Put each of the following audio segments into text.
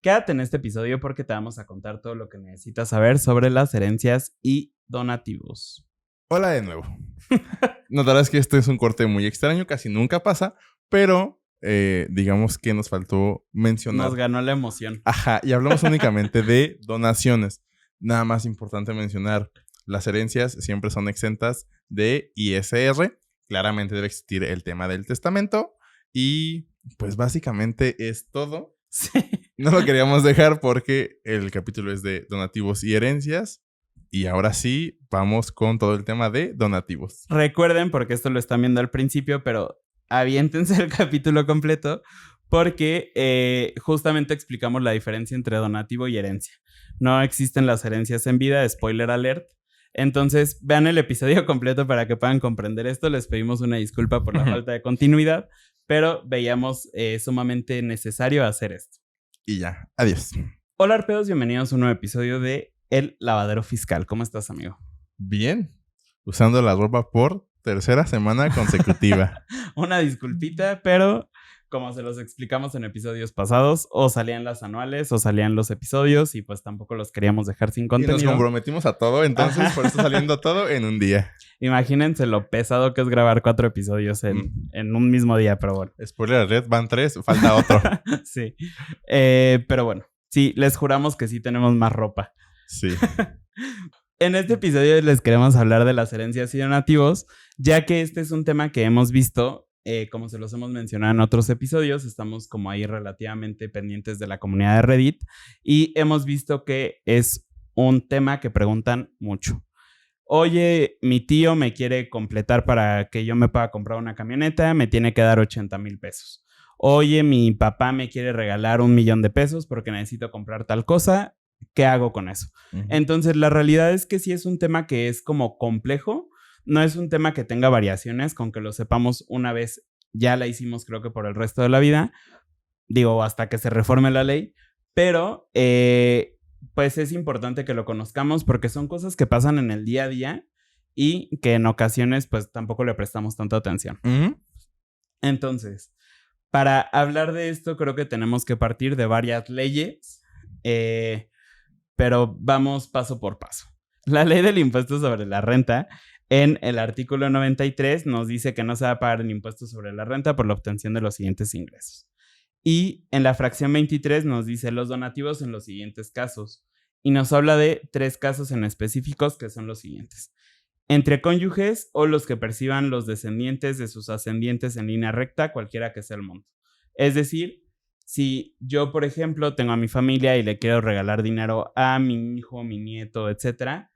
Quédate en este episodio porque te vamos a contar todo lo que necesitas saber sobre las herencias y donativos. Hola de nuevo. Notarás que este es un corte muy extraño, casi nunca pasa, pero digamos que nos faltó mencionar. Nos ganó la emoción. Ajá, y hablamos únicamente de donaciones. Nada más importante mencionar, las herencias siempre son exentas de ISR. Claramente debe existir el tema del testamento y pues básicamente es todo. Sí. No lo queríamos dejar porque el capítulo es de donativos y herencias. Y ahora sí, vamos con todo el tema de donativos. Recuerden, porque esto lo están viendo al principio, pero aviéntense el capítulo completo porque justamente explicamos la diferencia entre donativo y herencia. No existen las herencias en vida, spoiler alert. Entonces, vean el episodio completo para que puedan comprender esto. Les pedimos una disculpa por la falta de continuidad, pero veíamos sumamente necesario hacer esto. Y ya, adiós. Hola arpedos, bienvenidos a un nuevo episodio de El Lavadero Fiscal. ¿Cómo estás, amigo? Bien, usando la ropa por tercera semana consecutiva. Una disculpita, pero como se los explicamos en episodios pasados, o salían las anuales o salían los episodios y pues tampoco los queríamos dejar sin contenido. Y nos comprometimos a todo, entonces Ajá. Por eso está saliendo todo en un día. Imagínense lo pesado que es grabar 4 episodios en un mismo día, pero bueno. Spoiler alert, van 3, falta otro. Sí, pero bueno, sí, les juramos que sí tenemos más ropa. Sí. En este episodio les queremos hablar de las herencias y donativos, ya que este es un tema que hemos visto, como se los hemos mencionado en otros episodios, estamos como ahí relativamente pendientes de la comunidad de Reddit y hemos visto que es un tema que preguntan mucho. Oye, mi tío me quiere completar para que yo me pueda comprar una camioneta, me tiene que dar 80,000 pesos. Oye, mi papá me quiere regalar 1,000,000 de pesos porque necesito comprar tal cosa. ¿Qué hago con eso? Uh-huh. Entonces, la realidad es que sí es un tema que es como complejo. No es un tema que tenga variaciones, con que lo sepamos una vez ya la hicimos, creo que por el resto de la vida. Digo, hasta que se reforme la ley. Pero, pues es importante que lo conozcamos porque son cosas que pasan en el día a día y que en ocasiones, pues tampoco le prestamos tanta atención. Uh-huh. Entonces, para hablar de esto, creo que tenemos que partir de varias leyes. Pero vamos paso por paso. La ley del impuesto sobre la renta, en el artículo 93, nos dice que no se va a pagar el impuesto sobre la renta por la obtención de los siguientes ingresos. Y en la fracción 23 nos dice los donativos en los siguientes casos. Y nos habla de 3 casos en específicos que son los siguientes. Entre cónyuges o los que perciban los descendientes de sus ascendientes en línea recta, cualquiera que sea el monto. Es decir, si yo, por ejemplo, tengo a mi familia y le quiero regalar dinero a mi hijo, mi nieto, etcétera,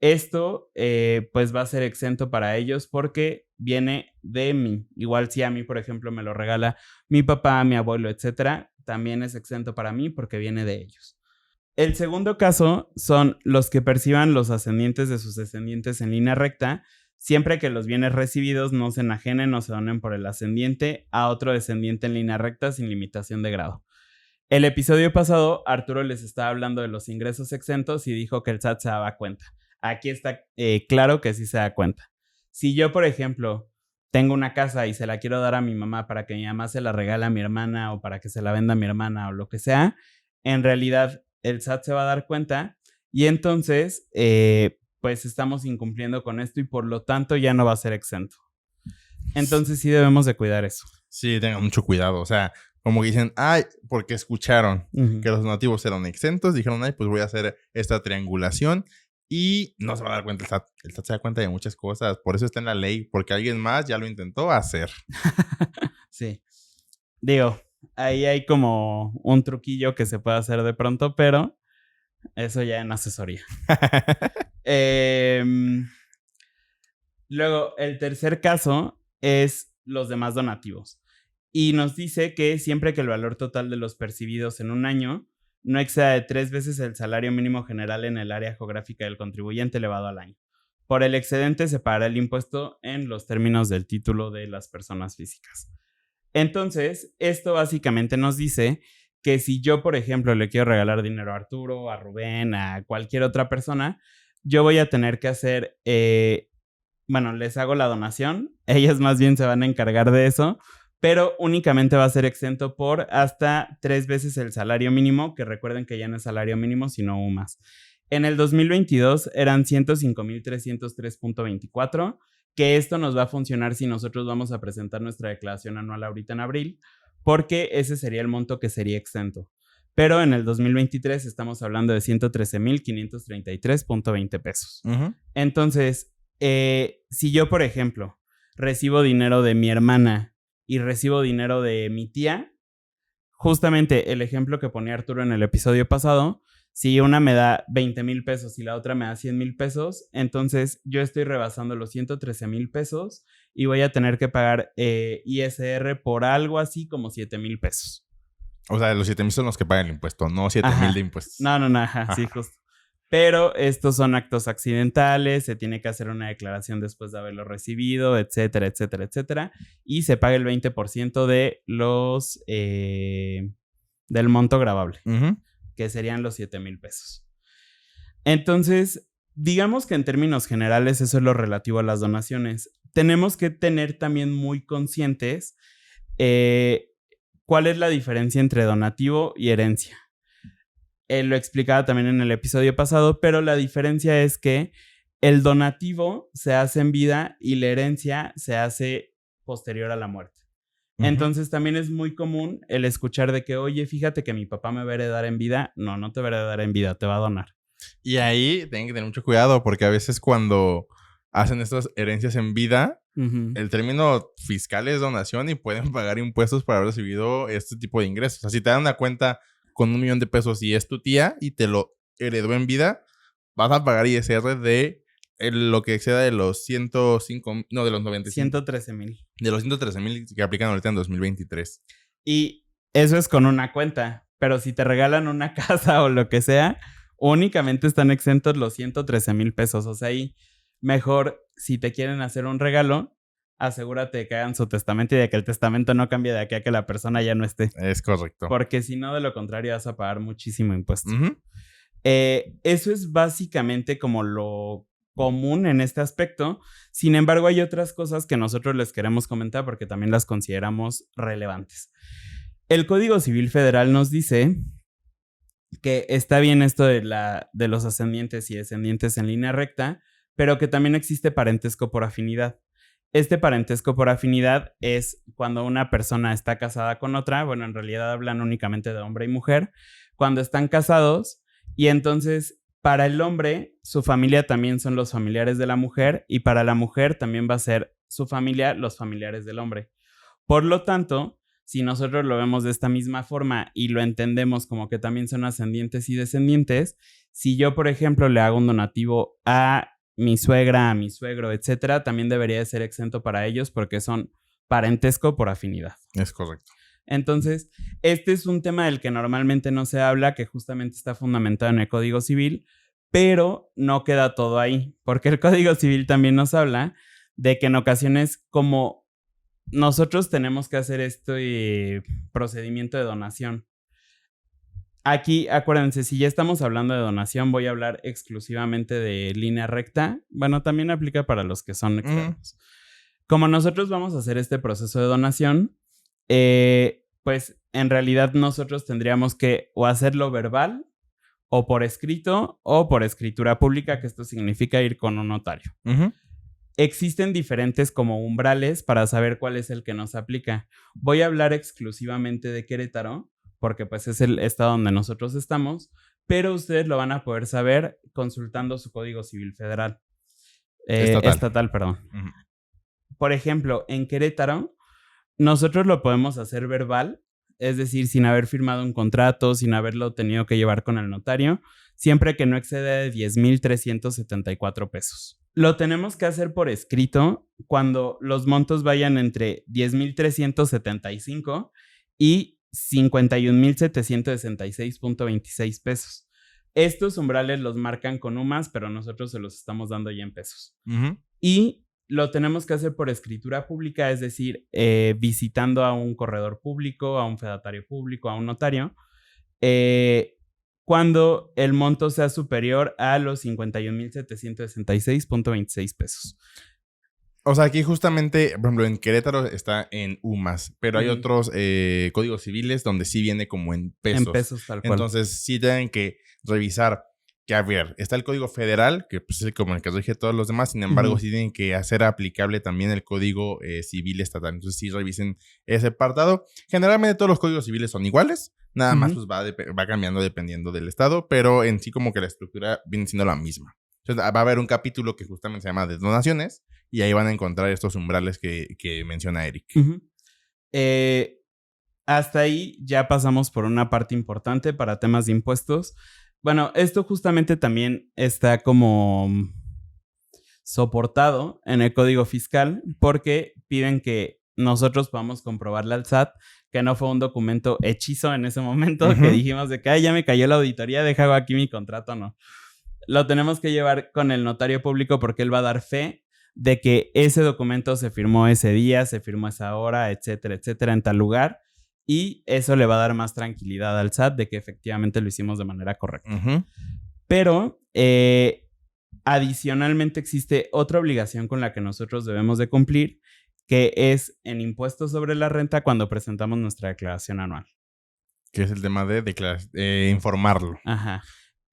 esto pues va a ser exento para ellos porque viene de mí. Igual si a mí, por ejemplo, me lo regala mi papá, mi abuelo, etcétera, también es exento para mí porque viene de ellos. El segundo caso son los que perciban los ascendientes de sus descendientes en línea recta, siempre que los bienes recibidos no se enajenen o se donen por el ascendiente a otro descendiente en línea recta sin limitación de grado. El episodio pasado, Arturo les estaba hablando de los ingresos exentos y dijo que el SAT se daba cuenta. Aquí está claro que sí se da cuenta. Si yo, por ejemplo, tengo una casa y se la quiero dar a mi mamá para que mi mamá se la regale a mi hermana o para que se la venda a mi hermana o lo que sea, en realidad el SAT se va a dar cuenta y entonces pues estamos incumpliendo con esto y por lo tanto ya no va a ser exento. Entonces sí debemos de cuidar eso. Sí, tengan mucho cuidado. O sea, como que dicen, ay, porque escucharon que los donativos eran exentos, dijeron, ay, pues voy a hacer esta triangulación y no se va a dar cuenta el SAT. El SAT se da cuenta de muchas cosas. Por eso está en la ley, porque alguien más ya lo intentó hacer. Sí. Digo, ahí hay como un truquillo que se puede hacer de pronto, pero eso ya en asesoría. Luego, el tercer caso es los demás donativos. Y nos dice que siempre que el valor total de los percibidos en un año no exceda de 3 veces el salario mínimo general en el área geográfica del contribuyente elevado al año. Por el excedente se pagará el impuesto en los términos del título de las personas físicas. Entonces, esto básicamente nos dice que si yo, por ejemplo, le quiero regalar dinero a Arturo, a Rubén, a cualquier otra persona, yo voy a tener que hacer, les hago la donación, ellas más bien se van a encargar de eso, pero únicamente va a ser exento por hasta 3 veces el salario mínimo, que recuerden que ya no es salario mínimo, sino aún más. En el 2022 eran 105,303.24, que esto nos va a funcionar si nosotros vamos a presentar nuestra declaración anual ahorita en abril, porque ese sería el monto que sería exento. Pero en el 2023 estamos hablando de 113,533.20 pesos. Entonces, si yo, por ejemplo, recibo dinero de mi hermana y recibo dinero de mi tía, justamente el ejemplo que ponía Arturo en el episodio pasado, si una me da 20,000 pesos y la otra me da 100,000 pesos, entonces yo estoy rebasando los 113,000 pesos y voy a tener que pagar ISR por algo así como 7,000 pesos. O sea, los 7,000 son los que pagan el impuesto, no 7,000 de impuestos. No, sí, justo. Pero estos son actos accidentales, se tiene que hacer una declaración después de haberlo recibido, etcétera, etcétera, etcétera. Y se paga el 20% de los del monto gravable, que serían los 7,000 pesos. Entonces, digamos que en términos generales eso es lo relativo a las donaciones. Tenemos que tener también muy conscientes cuál es la diferencia entre donativo y herencia. Lo explicaba también en el episodio pasado, pero la diferencia es que el donativo se hace en vida y la herencia se hace posterior a la muerte. Entonces también es muy común el escuchar de que, oye, fíjate que mi papá me va a heredar en vida. No te va a heredar en vida, te va a donar. Y ahí tienen que tener mucho cuidado porque a veces cuando hacen estas herencias en vida, el término fiscal es donación y pueden pagar impuestos por haber recibido este tipo de ingresos. O sea, si te dan una cuenta con 1,000,000 de pesos y es tu tía y te lo heredó en vida, vas a pagar ISR de lo que exceda de los 105, no, de los 95. 113,000. De los 113,000 que aplican ahorita en 2023. Y eso es con una cuenta, pero si te regalan una casa o lo que sea, únicamente están exentos los 113,000 pesos. O sea, ahí mejor, si te quieren hacer un regalo, asegúrate de que hagan su testamento y de que el testamento no cambie de aquí a que la persona ya no esté. Es correcto. Porque si no, de lo contrario, vas a pagar muchísimo impuesto. Eso es básicamente como lo común en este aspecto. Sin embargo, hay otras cosas que nosotros les queremos comentar porque también las consideramos relevantes. El Código Civil Federal nos dice que está bien esto de los ascendientes y descendientes en línea recta, pero que también existe parentesco por afinidad. Este parentesco por afinidad es cuando una persona está casada con otra, bueno, en realidad hablan únicamente de hombre y mujer, cuando están casados y entonces para el hombre su familia también son los familiares de la mujer y para la mujer también va a ser su familia los familiares del hombre. Por lo tanto, si nosotros lo vemos de esta misma forma y lo entendemos como que también son ascendientes y descendientes, si yo, por ejemplo, le hago un donativo a mi suegra, a mi suegro, etcétera, también debería de ser exento para ellos porque son parentesco por afinidad. Es correcto. Entonces, este es un tema del que normalmente no se habla, que justamente está fundamentado en el Código Civil, pero no queda todo ahí, porque el Código Civil también nos habla de que en ocasiones como nosotros tenemos que hacer este procedimiento de donación. Aquí, acuérdense, si ya estamos hablando de donación, voy a hablar exclusivamente de línea recta. Bueno, también aplica para los que son externos. Como nosotros vamos a hacer este proceso de donación, pues en realidad nosotros tendríamos que o hacerlo verbal, o por escrito, o por escritura pública, que esto significa ir con un notario. Existen diferentes como umbrales para saber cuál es el que nos aplica. Voy a hablar exclusivamente de Querétaro, porque pues es el estado donde nosotros estamos, pero ustedes lo van a poder saber consultando su Código Civil Federal. Estatal, perdón. Por ejemplo, en Querétaro, nosotros lo podemos hacer verbal, es decir, sin haber firmado un contrato, sin haberlo tenido que llevar con el notario, siempre que no exceda de 10,374 pesos. Lo tenemos que hacer por escrito cuando los montos vayan entre 10,375 y 51,766.26 pesos. Estos umbrales los marcan con UMAS, pero nosotros se los estamos dando ya en pesos. Y lo tenemos que hacer por escritura pública, es decir, visitando a un corredor público, a un fedatario público, a un notario, cuando el monto sea superior a los 51,766.26 pesos. O sea, aquí justamente, por ejemplo, en Querétaro está en UMAS, pero hay otros códigos civiles donde sí viene como en pesos. En pesos, tal cual. Entonces, sí tienen que revisar que, a ver, está el código federal, que pues, es como el que rige todos los demás, sin embargo, sí tienen que hacer aplicable también el código civil estatal. Entonces, sí revisen ese apartado. Generalmente todos los códigos civiles son iguales, nada más pues va cambiando dependiendo del estado, pero en sí como que la estructura viene siendo la misma. Entonces, va a haber un capítulo que justamente se llama de donaciones y ahí van a encontrar estos umbrales que menciona Eric. Hasta ahí ya pasamos por una parte importante para temas de impuestos. Bueno, esto justamente también está como soportado en el Código Fiscal porque piden que nosotros podamos comprobarle al SAT que no fue un documento hechizo en ese momento, que dijimos de que ya me cayó la auditoría, deja aquí mi contrato, no. Lo tenemos que llevar con el notario público porque él va a dar fe de que ese documento se firmó ese día, se firmó esa hora, etcétera, etcétera, en tal lugar. Y eso le va a dar más tranquilidad al SAT de que efectivamente lo hicimos de manera correcta. Pero adicionalmente existe otra obligación con la que nosotros debemos de cumplir, que es en impuestos sobre la renta cuando presentamos nuestra declaración anual. Que es el tema de informarlo. Ajá.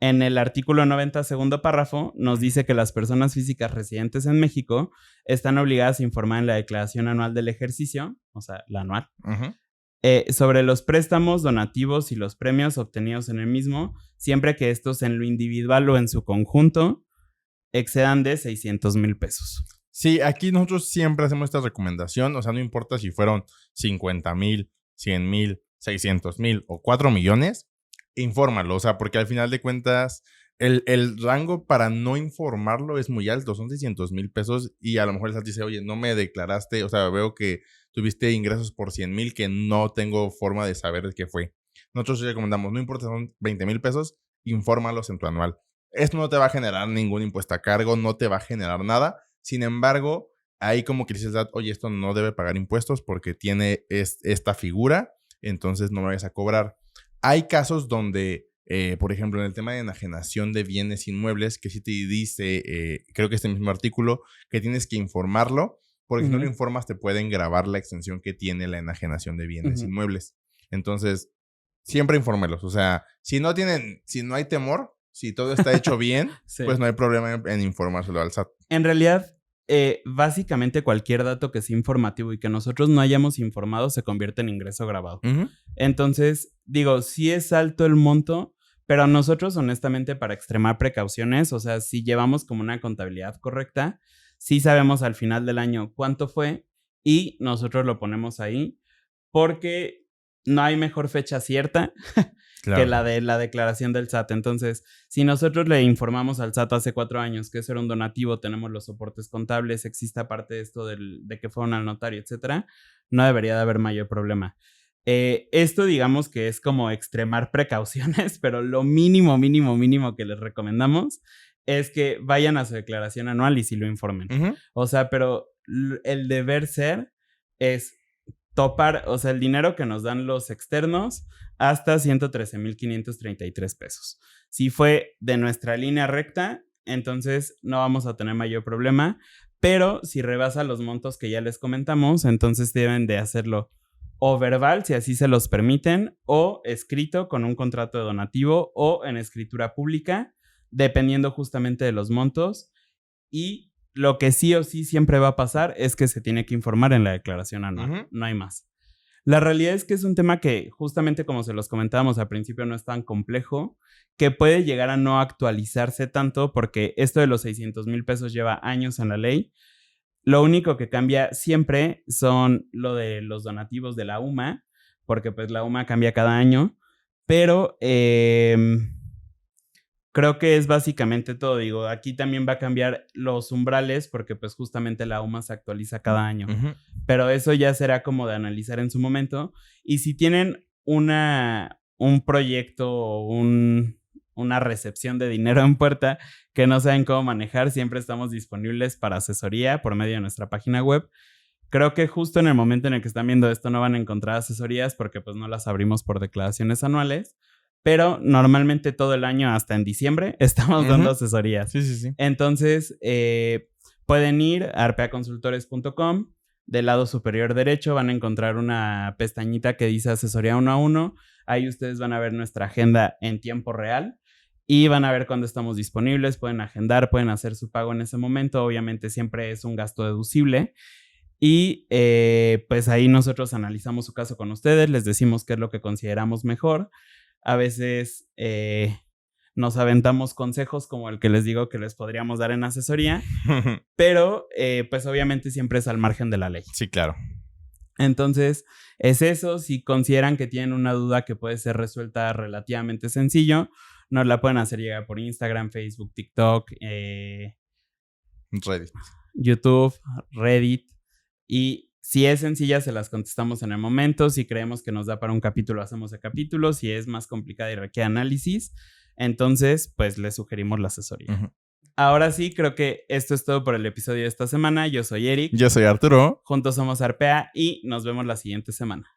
En el artículo 90, segundo párrafo, nos dice que las personas físicas residentes en México están obligadas a informar en la declaración anual del ejercicio, o sea, la anual, sobre los préstamos, donativos y los premios obtenidos en el mismo, siempre que estos en lo individual o en su conjunto excedan de 600,000 pesos. Sí, aquí nosotros siempre hacemos esta recomendación, o sea, no importa si fueron 50,000, 100,000, 600,000 o 4 millones, infórmalo, o sea, porque al final de cuentas el rango para no informarlo es muy alto, son 600,000 pesos y a lo mejor el SAT dice, oye, no me declaraste, o sea, veo que tuviste ingresos por 100,000 que no tengo forma de saber de qué fue. Nosotros recomendamos, no importa, son 20,000 pesos, infórmalos en tu anual. Esto no te va a generar ningún impuesto a cargo, no te va a generar nada. Sin embargo, ahí como que dices, oye, esto no debe pagar impuestos porque tiene esta figura, entonces no me vayas a cobrar. Hay casos donde, por ejemplo, en el tema de enajenación de bienes inmuebles, que sí te dice, creo que este mismo artículo, que tienes que informarlo, porque si no lo informas te pueden grabar la extensión que tiene la enajenación de bienes inmuebles. Entonces, siempre infórmelos. O sea, si no hay temor, si todo está hecho bien, pues no hay problema en informárselo al SAT. En realidad, básicamente cualquier dato que sea informativo y que nosotros no hayamos informado se convierte en ingreso grabado. Entonces, digo, sí es alto el monto, pero nosotros honestamente para extremar precauciones, o sea, si llevamos como una contabilidad correcta, sí sabemos al final del año cuánto fue y nosotros lo ponemos ahí porque no hay mejor fecha cierta que la de la declaración del SAT. Entonces, si nosotros le informamos al SAT hace 4 años que eso era un donativo, tenemos los soportes contables, existe aparte de esto de que fueron al notario, etcétera, no debería de haber mayor problema. Esto digamos que es como extremar precauciones, pero lo mínimo que les recomendamos es que vayan a su declaración anual y sí lo informen. O sea, pero el deber ser es topar, o sea, el dinero que nos dan los externos hasta 113,533 pesos. Si fue de nuestra línea recta, entonces no vamos a tener mayor problema, pero si rebasa los montos que ya les comentamos, entonces deben de hacerlo o verbal, si así se los permiten, o escrito con un contrato de donativo o en escritura pública, dependiendo justamente de los montos. Y lo que sí o sí siempre va a pasar es que se tiene que informar en la declaración anual. No hay más. La realidad es que es un tema que, justamente como se los comentábamos al principio, no es tan complejo, que puede llegar a no actualizarse tanto porque esto de los 600,000 pesos lleva años en la ley. Lo único que cambia siempre son lo de los donativos de la UMA, porque pues la UMA cambia cada año, pero creo que es básicamente todo. Digo, aquí también va a cambiar los umbrales porque pues justamente la UMA se actualiza cada año. Pero eso ya será como de analizar en su momento. Y si tienen un proyecto o una recepción de dinero en puerta que no saben cómo manejar, siempre estamos disponibles para asesoría por medio de nuestra página web. Creo que justo en el momento en el que están viendo esto no van a encontrar asesorías porque pues no las abrimos por declaraciones anuales, pero normalmente todo el año hasta en diciembre estamos dando asesorías. Sí. Entonces, pueden ir a arpeaconsultores.com. Del lado superior derecho van a encontrar una pestañita que dice asesoría 1 a 1. Ahí ustedes van a ver nuestra agenda en tiempo real y van a ver cuándo estamos disponibles. Pueden agendar, pueden hacer su pago en ese momento. Obviamente siempre es un gasto deducible. Y pues ahí nosotros analizamos su caso con ustedes, les decimos qué es lo que consideramos mejor. A veces nos aventamos consejos como el que les digo que les podríamos dar en asesoría, pero pues obviamente siempre es al margen de la ley. Sí, claro. Entonces, es eso. Si consideran que tienen una duda que puede ser resuelta relativamente sencillo, nos la pueden hacer llegar por Instagram, Facebook, TikTok, Reddit. YouTube, Reddit. Y si es sencilla, se las contestamos en el momento. Si creemos que nos da para un capítulo, hacemos el capítulo. Si es más complicada y requiere análisis, entonces, pues les sugerimos la asesoría. Uh-huh. Ahora sí, creo que esto es todo por el episodio de esta semana. Yo soy Eric. Yo soy Arturo. Juntos somos Arpea y nos vemos la siguiente semana.